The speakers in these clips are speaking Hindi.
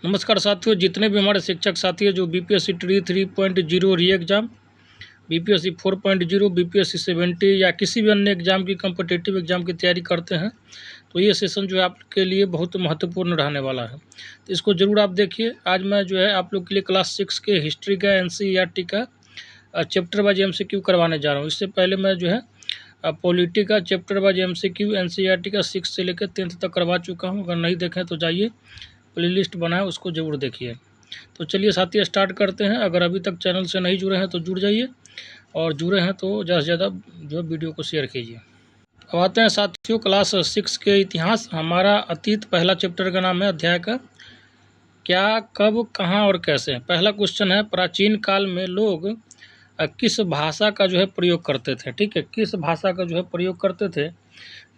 नमस्कार साथियों, जितने भी हमारे शिक्षक साथी हैं जो बीपीएससी ट्री 3.0 री एग्ज़ाम, बीपीएससी 4.0, बीपीएससी 70 या किसी भी अन्य एग्ज़ाम की कॉम्पिटिटिव एग्ज़ाम की तैयारी करते हैं, तो ये सेशन जो है आपके लिए बहुत महत्वपूर्ण रहने वाला है। तो इसको ज़रूर आप देखिए। आज मैं जो है आप लोग के लिए क्लास 6 के हिस्ट्री का एनसीईआरटी का चैप्टर वाइज एमसीक्यू करवाने जा रहा हूँ। इससे पहले मैं जो है पॉलिटी का चैप्टर वाइज एमसीक्यू एनसीईआरटी का 6 से लेकर 10th तक करवा चुका हूँ। अगर नहीं देखें तो जाइए, प्लेलिस्ट बनाए उसको ज़रूर देखिए। तो चलिए साथी स्टार्ट करते हैं। अगर अभी तक चैनल से नहीं जुड़े हैं तो जुड़ जाइए, और जुड़े हैं तो ज़्यादा से ज़्यादा जो वीडियो को शेयर कीजिए। अब आते हैं साथियों क्लास 6 के इतिहास। हमारा अतीत पहला चैप्टर का नाम है अध्याय का क्या, कब, कहाँ और कैसे। पहला क्वेश्चन है, प्राचीन काल में लोग किस भाषा का जो है प्रयोग करते थे। ठीक है, किस भाषा का जो है प्रयोग करते थे।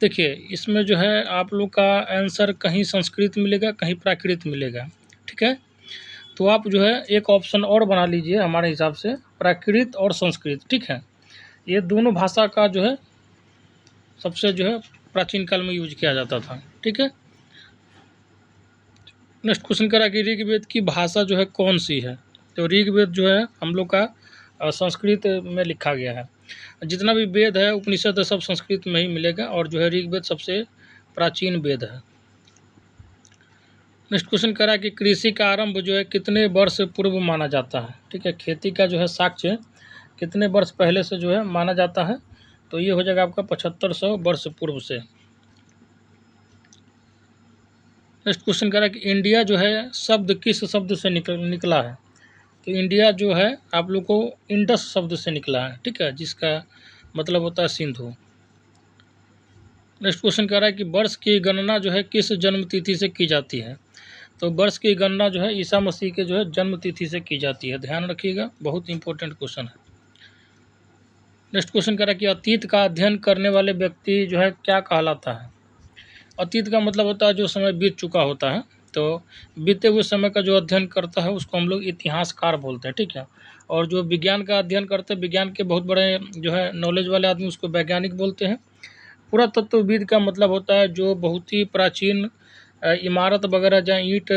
देखिए इसमें जो है आप लोग का आंसर कहीं संस्कृत मिलेगा, कहीं प्राकृत मिलेगा। ठीक है, तो आप जो है एक ऑप्शन और बना लीजिए हमारे हिसाब से, प्राकृत और संस्कृत। ठीक है, ये दोनों भाषा का जो है सबसे जो है प्राचीन काल में यूज किया जाता था। ठीक है, नेक्स्ट क्वेश्चन करा कि ऋग्वेद की भाषा जो है कौन सी है। तो ऋग्वेद जो है हम लोग का संस्कृत में लिखा गया है। जितना भी वेद है, उपनिषद है, सब संस्कृत में ही मिलेगा, और जो है ऋग्वेद सबसे प्राचीन वेद है। नेक्स्ट क्वेश्चन करा कि कृषि का आरंभ जो है कितने वर्ष पूर्व माना जाता है। ठीक है, खेती का जो है साक्ष्य कितने वर्ष पहले से जो है माना जाता है। तो ये हो जाएगा आपका 7500 वर्ष पूर्व से। नेक्स्ट क्वेश्चन करा कि इंडिया जो है शब्द किस शब्द से निकला है। तो इंडिया जो है आप लोग को इंडस शब्द से निकला है। ठीक है, जिसका मतलब होता है सिंधु। नेक्स्ट क्वेश्चन कह रहा है कि वर्ष की गणना जो है किस जन्म तिथि से की जाती है। तो वर्ष की गणना जो है ईसा मसीह के जो है जन्म तिथि से की जाती है। ध्यान रखिएगा, बहुत इंपॉर्टेंट क्वेश्चन है। नेक्स्ट क्वेश्चन कह रहा है कि अतीत का अध्ययन करने वाले व्यक्ति जो है क्या कहलाता है। अतीत का मतलब होता है जो समय बीत चुका होता है। तो बीते हुए समय का जो अध्ययन करता है उसको हम लोग इतिहासकार बोलते हैं। ठीक है, और जो विज्ञान का अध्ययन करते हैं, विज्ञान के बहुत बड़े जो है नॉलेज वाले आदमी, उसको वैज्ञानिक बोलते हैं। पुरातत्वविद का मतलब होता है जो बहुत ही प्राचीन इमारत वगैरह, जहाँ ईंट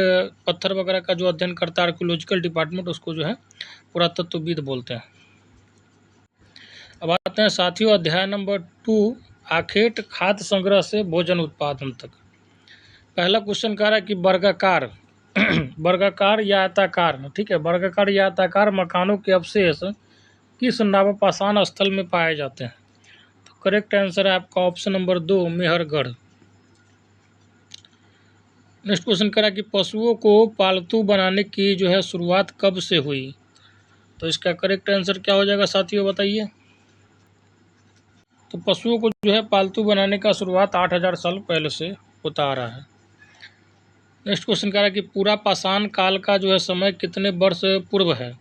पत्थर वगैरह का जो अध्ययन करता है आर्कियोलॉजिकल डिपार्टमेंट, उसको जो है पुरातत्वविद बोलते हैं। अब आते हैं साथियों अध्याय नंबर 2, आखेट खाद्य संग्रह से भोजन उत्पादन तक। पहला क्वेश्चन कह रहा है कि वर्गाकार वर्गाकार या आयताकार, ठीक है, वर्गाकार या आयताकार मकानों के अवशेष किस नवपाषाण स्थल में पाए जाते हैं। तो करेक्ट आंसर है आपका option number 2, Mehrgarh. Next question करा कि पशुओं को पालतू बनाने की जो है शुरुआत कब से हुई। तो इसका करेक्ट आंसर क्या हो जाएगा साथियों, बताइए। तो पशुओं को जो है पालतू बनाने का शुरुआत 8000 साल पहले से होता आ रहा है। नेक्स्ट क्वेश्चन कह रहा है कि पूरा पाषाण काल का जो है समय कितने वर्ष पूर्व है।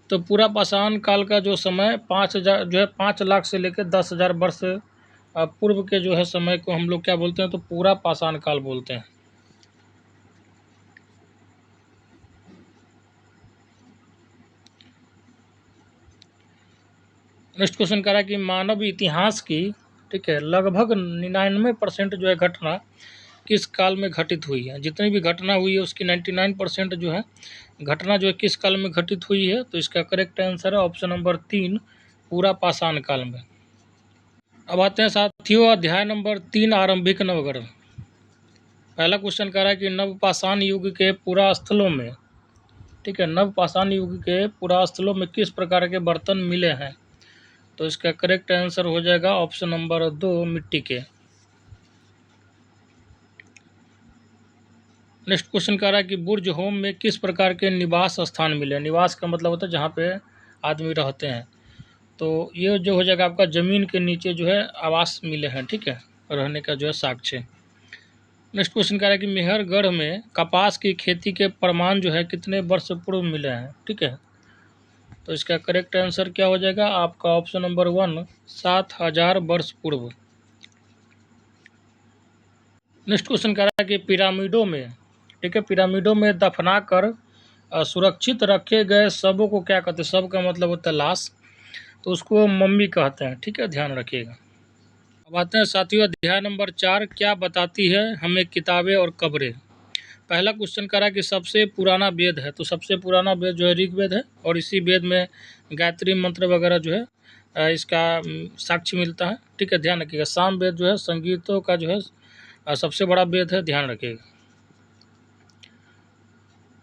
तो पूरा पाषाण काल का जो समय 5000 जो है 5 लाख से लेकर 10,000 वर्ष पूर्व के जो है समय को हम लोग क्या बोलते हैं, तो पूरा पाषाण काल बोलते हैं। नेक्स्ट क्वेश्चन कह रहा है कि मानव इतिहास की, ठीक है, लगभग 99% जो है घटना किस काल में घटित हुई है। जितनी भी घटना हुई है उसकी 99% जो है घटना जो है किस काल में घटित हुई है। तो इसका करेक्ट आंसर है ऑप्शन नंबर 3, पूरा पाषाण काल में। अब आते हैं साथियों अध्याय नंबर 3, आरंभिक नवगढ़। पहला क्वेश्चन कह रहा है कि नवपाषाण युग के पुरास्थलों में, ठीक है, नवपाषाण युग के पुरास्थलों में किस प्रकार के बर्तन मिले हैं। तो इसका करेक्ट आंसर हो जाएगा ऑप्शन नंबर 2, मिट्टी के। नेक्स्ट क्वेश्चन कह रहा है कि बुर्ज होम में किस प्रकार के निवास स्थान मिले। निवास का मतलब होता है जहाँ पे आदमी रहते हैं। तो ये जो हो जाएगा आपका ज़मीन के नीचे जो है आवास मिले हैं, ठीक है, रहने का जो है साक्ष्य। नेक्स्ट क्वेश्चन कह रहा है कि मेहरगढ़ में कपास की खेती के प्रमाण जो है कितने वर्ष पूर्व मिले हैं। ठीक है, तो इसका करेक्ट आंसर क्या हो जाएगा आपका ऑप्शन नंबर 1, 7000 वर्ष पूर्व। नेक्स्ट क्वेश्चन कह रहा है कि पिरामिडों में, ठीक है, पिरामिडों में दफना कर सुरक्षित रखे गए शवों को क्या कहते हैं। शव का मतलब होता है लाश, तो उसको मम्मी कहते हैं। ठीक है, ध्यान रखिएगा। अब आते हैं साथियों अध्याय नंबर 4, क्या बताती है हमें किताबें और कब्रें। पहला क्वेश्चन करा कि सबसे पुराना वेद है, तो सबसे पुराना वेद जो है ऋग्वेद है, और इसी वेद में गायत्री मंत्र वगैरह जो है इसका साक्ष्य मिलता है। ठीक है, ध्यान रखिएगा। साम वेद जो है संगीतों का जो है सबसे बड़ा वेद है, ध्यान रखिएगा।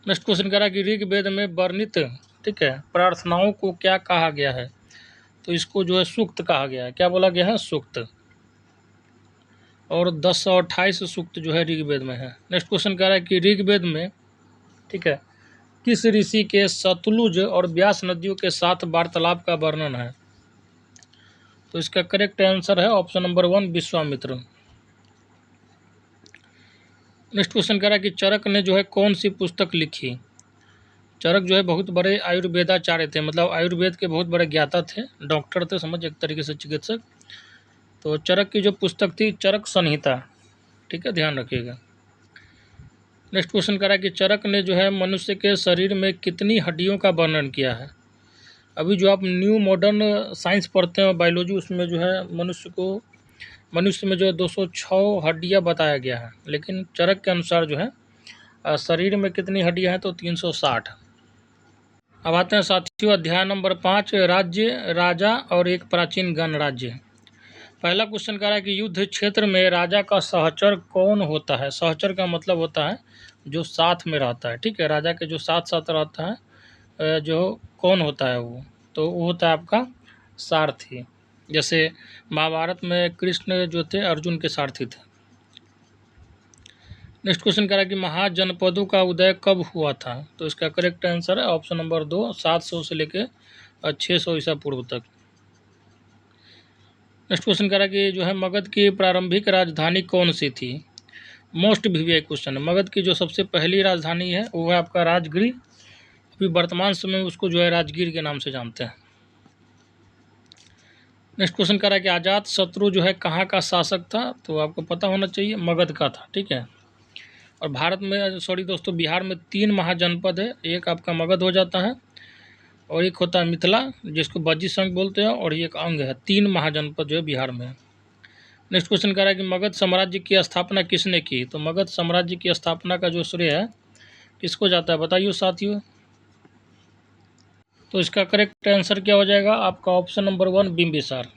नेक्स्ट क्वेश्चन करा कि ऋग्वेद में वर्णित, ठीक है, प्रार्थनाओं को क्या कहा गया है, तो इसको जो है सूक्त कहा गया है। क्या बोला गया है? सूक्त। और 1028 सूक्त जो है ऋग्वेद में है। नेक्स्ट क्वेश्चन कह रहा है कि ऋग्वेद में, ठीक है, किस ऋषि के सतलुज और व्यास नदियों के साथ वार्तालाप का वर्णन है, तो इसका करेक्ट आंसर है option number 1 Vishwamitra. Next question कह रहा है कि चरक ने जो है कौन सी पुस्तक लिखी। चरक जो है बहुत बड़े आयुर्वेदाचार्य थे, मतलब आयुर्वेद के बहुत बड़े ज्ञाता थे, डॉक्टर थे, समझ एक तरीके से चिकित्सक। तो चरक की जो पुस्तक थी चरक संहिता, ठीक है, ध्यान रखिएगा। नेक्स्ट क्वेश्चन कह रहा है कि चरक ने जो है मनुष्य के शरीर में कितनी हड्डियों का वर्णन किया है। अभी जो आप न्यू मॉडर्न साइंस पढ़ते हैं बायोलॉजी, उसमें जो है मनुष्य में जो है 206 हड्डियाँ बताया गया है, लेकिन चरक के अनुसार जो है शरीर में कितनी हड्डियाँ हैं, तो 360। अब आते हैं साथियों अध्याय नंबर 5, राज्य, राजा और एक प्राचीन गणराज्य। पहला क्वेश्चन कह रहा है कि युद्ध क्षेत्र में राजा का सहचर कौन होता है। सहचर का मतलब होता है जो साथ में रहता है, ठीक है, राजा के जो साथ साथ रहता है, जो कौन होता है वो होता है आपका सारथी। जैसे महाभारत में कृष्ण जो थे अर्जुन के सारथी थे। नेक्स्ट क्वेश्चन कह रहा है कि महाजनपदों का उदय कब हुआ था, तो इसका करेक्ट आंसर है ऑप्शन नंबर 2 700 से लेकर 600 ईसा पूर्व तक। नेक्स्ट क्वेश्चन कह रहा है कि जो है मगध की प्रारंभिक राजधानी कौन सी थी। मोस्ट वीवीआई क्वेश्चन है। मगध की जो सबसे पहली राजधानी है वो है आपका राजगिर। अभी वर्तमान समय में उसको जो है राजगीर के नाम से जानते हैं। नेक्स्ट क्वेश्चन कह रहा है कि अजात शत्रु जो है कहाँ का शासक था, तो आपको पता होना चाहिए मगध का था, ठीक है। और भारत में, सॉरी दोस्तों, बिहार में 3 महाजनपद है। एक आपका मगध हो जाता है, और एक होता है मिथिला जिसको बज्जी संघ बोलते हैं, और एक अंग है। 3 महाजनपद जो है बिहार में है। नेक्स्ट क्वेश्चन कह रहा है कि मगध साम्राज्य की स्थापना किसने की, तो मगध साम्राज्य की स्थापना का जो श्रेय है किसको जाता है, बताइए साथियों। तो इसका करेक्ट आंसर क्या हो जाएगा आपका ऑप्शन नंबर 1 बिंबिसार।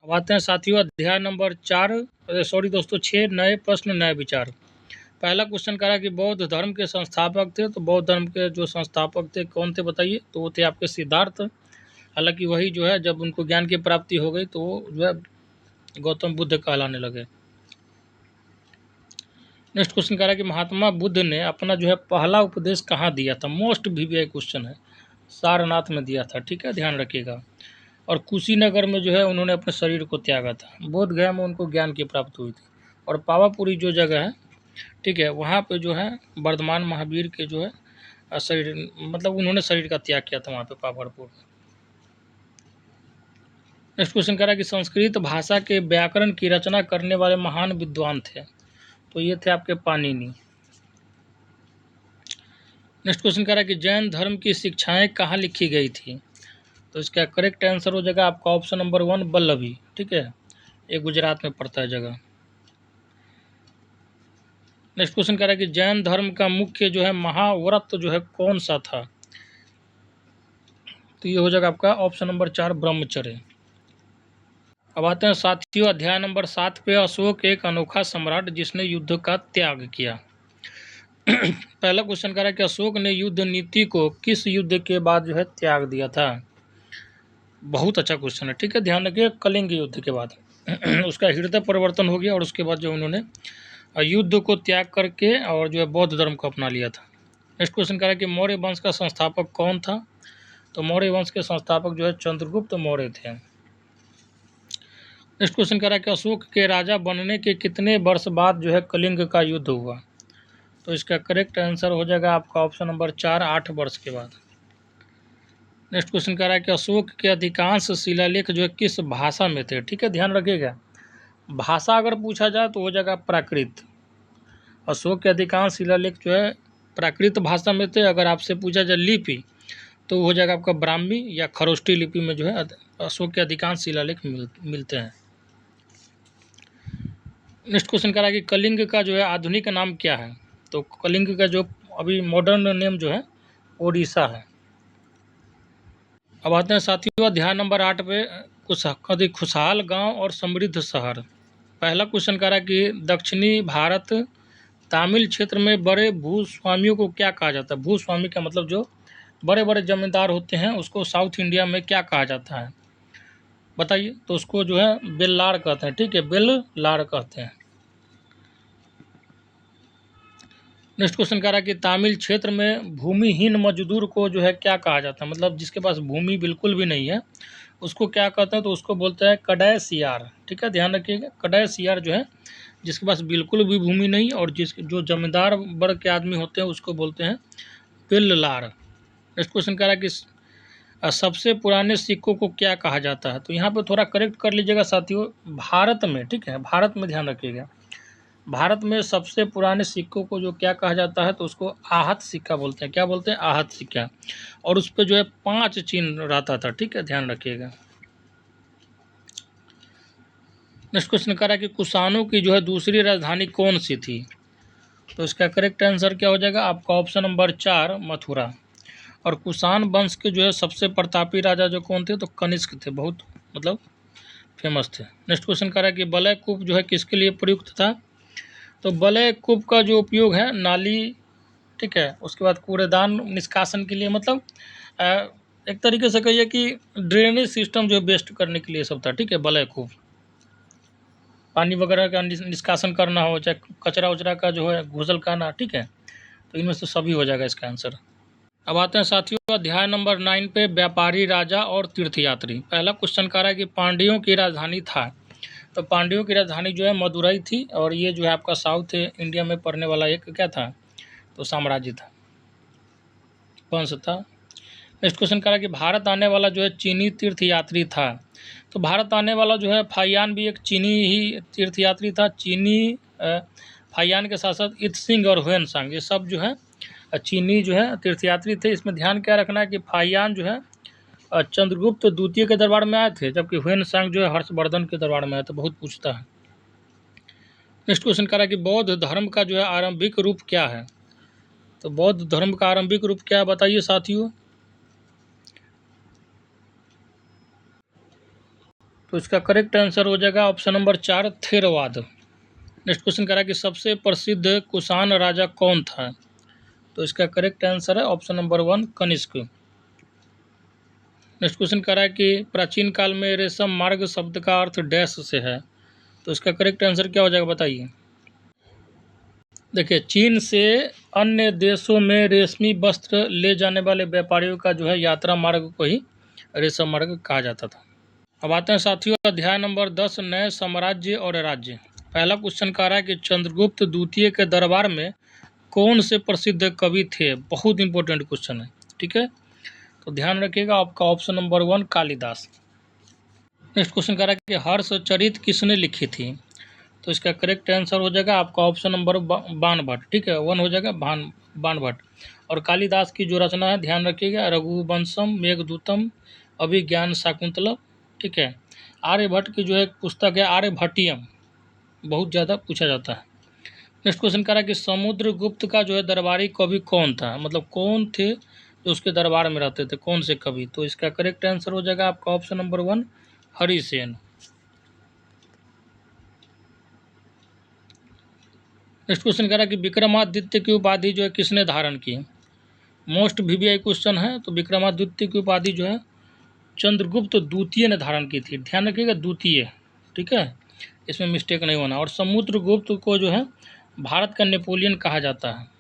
अब आते हैं साथियों अध्याय नंबर 6 नए प्रश्न नए विचार। पहला क्वेश्चन कह रहा है कि बौद्ध धर्म के संस्थापक थे, तो बौद्ध धर्म के जो संस्थापक थे कौन थे बताइए, तो वो थे आपके सिद्धार्थ। हालांकि वही जो है जब उनको ज्ञान की प्राप्ति हो गई तो वो जो है गौतम बुद्ध कहलाने लगे। नेक्स्ट क्वेश्चन कह रहा है कि महात्मा बुद्ध ने अपना जो है पहला उपदेश कहाँ दिया था। मोस्ट वीवीआई क्वेश्चन है, सारनाथ में दिया था, ठीक है, ध्यान रखिएगा। और कुशीनगर में जो है उन्होंने अपने शरीर को त्यागा था। बोध गया में उनको ज्ञान की प्राप्ति हुई थी। और पावापुरी जो जगह है, ठीक है, वहाँ पे जो है वर्धमान महावीर के जो है शरीर, मतलब उन्होंने शरीर का त्याग किया था वहाँ पे पावापुर में। नेक्स्ट क्वेश्चन कह रहा है कि संस्कृत भाषा के व्याकरण की रचना करने वाले महान विद्वान थे, तो ये थे आपके पाणिनि। नेक्स्ट क्वेश्चन कह रहा है कि जैन धर्म की शिक्षाएं कहाँ लिखी गई थी, तो इसका करेक्ट आंसर हो जाएगा आपका ऑप्शन नंबर 1 वल्लभी, ठीक है, ये गुजरात में पड़ता है जगह। नेक्स्ट क्वेश्चन कह रहा है कि जैन धर्म का मुख्य जो है महाव्रत जो है कौन सा था, तो ये हो जाएगा आपका ऑप्शन नंबर 4 ब्रह्मचर्य। अब आते हैं साथियों अध्याय नंबर 7 पे, अशोक एक अनोखा सम्राट जिसने युद्ध का त्याग किया। पहला क्वेश्चन कह रहा है कि अशोक ने युद्ध नीति को किस युद्ध के बाद जो है त्याग दिया था। बहुत अच्छा क्वेश्चन है, ठीक है, ध्यान रखिए, कलिंग युद्ध के बाद उसका हृदय परिवर्तन हो गया, और उसके बाद जो उन्होंने युद्ध को त्याग करके और जो है बौद्ध धर्म को अपना लिया था। नेक्स्ट क्वेश्चन कह रहा है कि मौर्य वंश का संस्थापक कौन था, तो मौर्य वंश के संस्थापक जो है चंद्रगुप्त मौर्य थे। नेक्स्ट क्वेश्चन कह रहा है कि अशोक के राजा बनने के कितने वर्ष बाद जो है कलिंग का युद्ध हुआ, तो इसका करेक्ट आंसर हो जाएगा आपका ऑप्शन नंबर 4 8 वर्ष के बाद। नेक्स्ट क्वेश्चन कह रहा है कि अशोक के अधिकांश शिलालेख जो है किस भाषा में थे, ठीक है, ध्यान रखिएगा। भाषा अगर पूछा जाए तो हो जाएगा प्राकृत। अशोक के अधिकांश शिलालेख जो है प्राकृत भाषा में थे। अगर आपसे पूछा जाए लिपि तो हो जाएगा आपका ब्राह्मी या खरोष्टी लिपि में जो है अशोक के अधिकांश शिलालेख मिलते हैं। नेक्स्ट क्वेश्चन कह रहा है कि कलिंग का जो है आधुनिक नाम क्या है, तो कलिंग का जो अभी मॉडर्न नेम जो है ओडिशा है। अब आते हैं साथियों अध्याय नंबर 8 पे खुशहाल गांव और समृद्ध शहर। पहला क्वेश्चन कह रहा है कि दक्षिणी भारत तमिल क्षेत्र में बड़े भूस्वामियों को क्या कहा जाता है। भूस्वामी का मतलब जो बड़े बड़े जमींदार होते हैं उसको साउथ इंडिया में क्या कहा जाता है बताइए। तो उसको जो है बेल्लार कहते हैं, ठीक है, बेल्लार कहते हैं। नेक्स्ट क्वेश्चन कह रहा है कि तमिल क्षेत्र में भूमिहीन मजदूर को जो है क्या कहा जाता है, मतलब जिसके पास भूमि बिल्कुल भी नहीं है उसको क्या कहते हैं, तो उसको बोलते हैं कड़ैसियार। ठीक है, ध्यान रखिएगा, कड़ैसियार जो है जिसके पास बिल्कुल भी भूमि नहीं और जो जमींदार वर्ग के आदमी होते हैं उसको बोलते हैं बेल्लार। नेक्स्ट क्वेश्चन कह रहा है कि सबसे पुराने सिक्कों को क्या कहा जाता है। तो यहाँ पे थोड़ा करेक्ट कर लीजिएगा साथियों, भारत में, ठीक है, भारत में ध्यान रखिएगा, भारत में सबसे पुराने सिक्कों को जो क्या कहा जाता है तो उसको आहत सिक्का बोलते हैं। क्या बोलते हैं? आहत सिक्का। और उस पर जो है 5 चिन्ह रहता था, ठीक है, ध्यान रखिएगा। नेक्स्ट क्वेश्चन कह रहा है कि कुषाणों की जो है दूसरी राजधानी कौन सी थी। तो इसका करेक्ट आंसर क्या हो जाएगा आपका ऑप्शन नंबर 4 मथुरा। और कुषाण वंश के जो है सबसे प्रतापी राजा जो कौन थे, तो कनिष्क थे, बहुत मतलब फेमस थे। नेक्स्ट क्वेश्चन कह रहा है कि वलय कूप जो है किसके लिए प्रयुक्त था। तो वलय कूप का जो उपयोग है नाली, ठीक है, उसके बाद कूड़ेदान निष्कासन के लिए, मतलब एक तरीके से कहिए कि ड्रेनेज सिस्टम जो है बेस्ट करने के लिए सब था, ठीक है, वलय कूप। पानी वगैरह का निष्कासन करना हो, चाहे कचरा उचरा का जो है घुसल खाना, ठीक है, तो इनमें से सभी हो जाएगा इसका आंसर। अब आते हैं साथियों अध्याय नंबर 9 पे व्यापारी राजा और तीर्थयात्री। पहला क्वेश्चन कह रहा है कि पांड्यों की राजधानी था। तो पांड्यों की राजधानी जो है मदुरई थी और ये जो है आपका साउथ इंडिया में पड़ने वाला एक क्या था, तो साम्राज्य था, वंश था। नेक्स्ट क्वेश्चन कह रहा है कि भारत आने वाला जो है चीनी तीर्थयात्री था। तो भारत आने वाला जो है फाहियान भी एक चीनी ही तीर्थयात्री था। चीनी फाहियान के साथ साथ इत्सिंग और ह्वेनसांग ये सब जो है चीनी जो है तीर्थयात्री थे। इसमें ध्यान क्या रखना है कि फाहियान जो है चंद्रगुप्त द्वितीय के दरबार में आए थे, जबकि ह्वेनसांग जो है हर्षवर्धन के दरबार में आए थे, बहुत पूछता है। नेक्स्ट क्वेश्चन कह रहा है कि बौद्ध धर्म का जो है आरंभिक रूप क्या है। तो बौद्ध धर्म का आरंभिक रूप क्या है बताइए साथियों। तो इसका करेक्ट आंसर हो जाएगा option number 4 Theravada. Next question कह रहा है कि सबसे प्रसिद्ध कुषाण राजा कौन था। तो इसका करेक्ट आंसर है option number 1 Kanishka. Next question कह रहा है कि प्राचीन काल में रेशम मार्ग शब्द का अर्थ डैश से है। तो इसका करेक्ट आंसर क्या हो जाएगा बताइए। देखिए, चीन से अन्य देशों में रेशमी वस्त्र ले जाने वाले व्यापारियों का जो है यात्रा मार्ग को ही रेशम मार्ग कहा जाता था। अब आते हैं साथियों अध्याय नंबर 10 नए साम्राज्य और राज्य। पहला क्वेश्चन कह रहा है कि चंद्रगुप्त द्वितीय के दरबार में कौन से प्रसिद्ध कवि थे। बहुत इंपॉर्टेंट क्वेश्चन है, ठीक है, तो ध्यान रखिएगा आपका option number 1 Kalidas. Next question कह रहा है कि हर्षचरित किसने लिखी थी। तो इसका करेक्ट आंसर हो जाएगा आपका ऑप्शन नंबर बाणभट्ट, ठीक है, 1 हो जाएगा बाणभट्ट। और कालिदास की जो रचना है ध्यान रखिएगा रघुवंशम, मेघदूतम, अभिज्ञान शाकुंतलम, ठीक है। आर्यभट्ट की जो एक पुस्तक है आर्यभट्टियम, बहुत ज़्यादा पूछा जाता है। नेक्स्ट क्वेश्चन कह रहा है कि समुद्रगुप्त का जो है दरबारी कवि कौन था, मतलब कौन थे जो उसके दरबार में रहते थे, कौन से कवि। तो इसका करेक्ट आंसर हो जाएगा आपका option number 1 Harisena. Next question कह रहा है कि विक्रमादित्य की उपाधि जो है किसने धारण की। मोस्ट वीवीआई क्वेश्चन है। तो विक्रमादित्य की उपाधि जो है चंद्रगुप्त द्वितीय ने धारण की थी, ध्यान रखिएगा द्वितीय, ठीक है, इसमें मिस्टेक नहीं होना। और समुद्रगुप्त को जो है भारत का नेपोलियन कहा जाता है।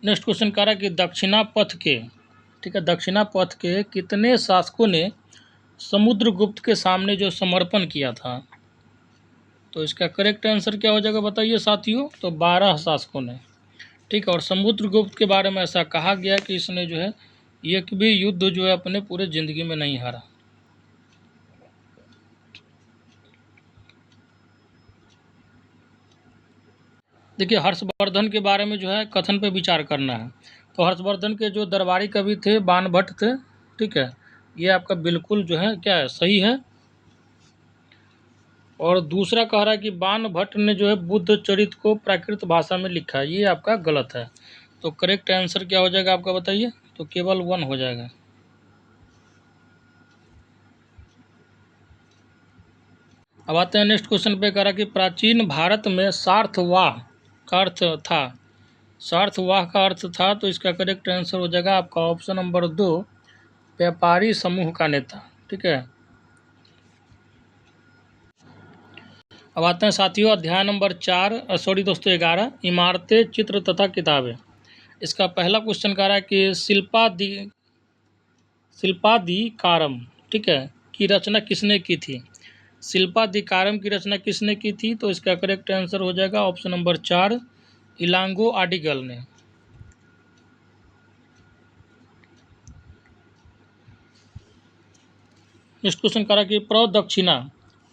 नेक्स्ट क्वेश्चन कह रहा है कि दक्षिणापथ के, ठीक है, दक्षिणापथ के कितने शासकों ने समुद्रगुप्त के सामने जो समर्पण किया था। तो इसका करेक्ट आंसर क्या हो जाएगा बताइए साथियों। तो 12 शासकों ने, ठीक है। और समुद्रगुप्त के बारे में ऐसा कहा गया कि इसने जो है एक भी युद्ध जो है अपने पूरे जिंदगी में नहीं हारा। देखिए, हर्षवर्धन के बारे में जो है कथन पे विचार करना है। तो हर्षवर्धन के जो दरबारी कवि थे बाणभट्ट थे, ठीक है, ये आपका बिल्कुल जो है क्या है सही है। और दूसरा कह रहा है कि बाण भट्ट ने जो है बुद्ध चरित्र को प्राकृत भाषा में लिखा है, ये आपका गलत है। तो करेक्ट आंसर क्या हो जाएगा आपका बताइए? तो केवल 1 हो जाएगा। अब आते हैं नेक्स्ट क्वेश्चन पे। कह रहा कि प्राचीन भारत में सार्थवाह का अर्थ था, सार्थवाह का अर्थ था, तो इसका करेक्ट आंसर हो जाएगा आपका ऑप्शन नंबर 2, व्यापारी समूह का नेता। ठीक है। अब आते हैं साथियों अध्याय नंबर 4 सॉरी दोस्तों 11, इमारतें, चित्र तथा किताबें। इसका पहला क्वेश्चन कह रहा है कि शिल्पादिकारम, ठीक है, की रचना किसने की थी? शिल्पादिकारम की रचना किसने की थी? तो इसका करेक्ट आंसर हो जाएगा ऑप्शन नंबर 4, इलांगो आडिगल ने। नेक्स्ट क्वेश्चन कह रहा कि प्रदक्षिणा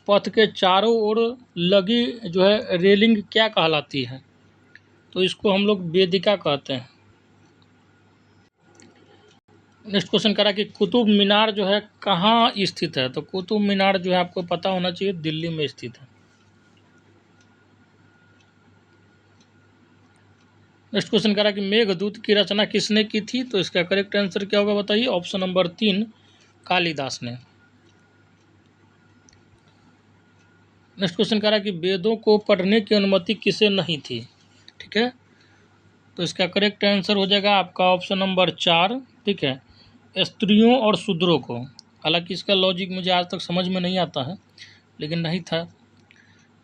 पथ के चारों ओर लगी जो है रेलिंग क्या कहलाती है? तो इसको हम लोग वेदिका कहते हैं। नेक्स्ट क्वेश्चन कह रहा कि कुतुब मीनार जो है कहाँ स्थित है? तो कुतुब मीनार जो है आपको पता होना चाहिए दिल्ली में स्थित है। नेक्स्ट क्वेश्चन कह रहा कि मेघदूत की रचना किसने की थी? तो इसका करेक्ट आंसर क्या होगा बताइए? ऑप्शन नंबर 3, कालिदास ने। नेक्स्ट क्वेश्चन कह रहा कि वेदों को पढ़ने की अनुमति किसे नहीं थी? ठीक है, तो इसका करेक्ट आंसर हो जाएगा आपका ऑप्शन नंबर 4, ठीक है, स्त्रियों और शूद्रों को। हालांकि इसका लॉजिक मुझे आज तक समझ में नहीं आता है, लेकिन नहीं था।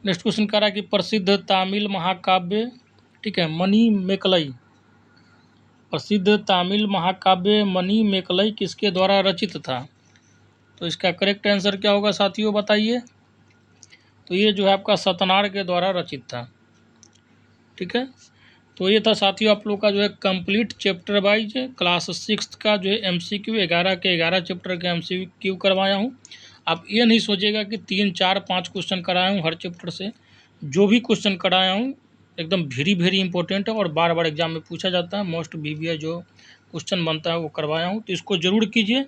नेक्स्ट क्वेश्चन कह रहा है कि प्रसिद्ध तमिल महाकाव्य, ठीक है, मणिमेकलई, प्रसिद्ध तमिल महाकाव्य मणिमेकलई किसके द्वारा रचित था? तो इसका करेक्ट आंसर क्या होगा साथियों बताइए? तो ये जो है आपका सतनार के द्वारा रचित था। ठीक है, तो ये था साथियों आप लोग का जो है कंप्लीट चैप्टर वाइज क्लास 6 का जो है MCQ 11 के 11 चैप्टर के MCQ करवाया हूँ। आप ये नहीं सोचिएगा कि 3, 4, 5 क्वेश्चन कराया हूँ हर चैप्टर से। जो भी क्वेश्चन कराया हूँ एकदम वेरी इंपॉर्टेंट है और बार बार एग्जाम में पूछा जाता है। मोस्ट VVI जो क्वेश्चन बनता है वो करवाया हूँ, तो इसको ज़रूर कीजिए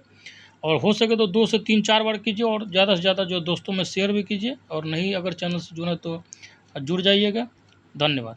और हो सके तो 2 से 3, 4 बार कीजिए और ज़्यादा से ज़्यादा जो दोस्तों में शेयर भी कीजिए। और नहीं अगर चैनल से जुड़े तो जुड़ जाइएगा। धन्यवाद।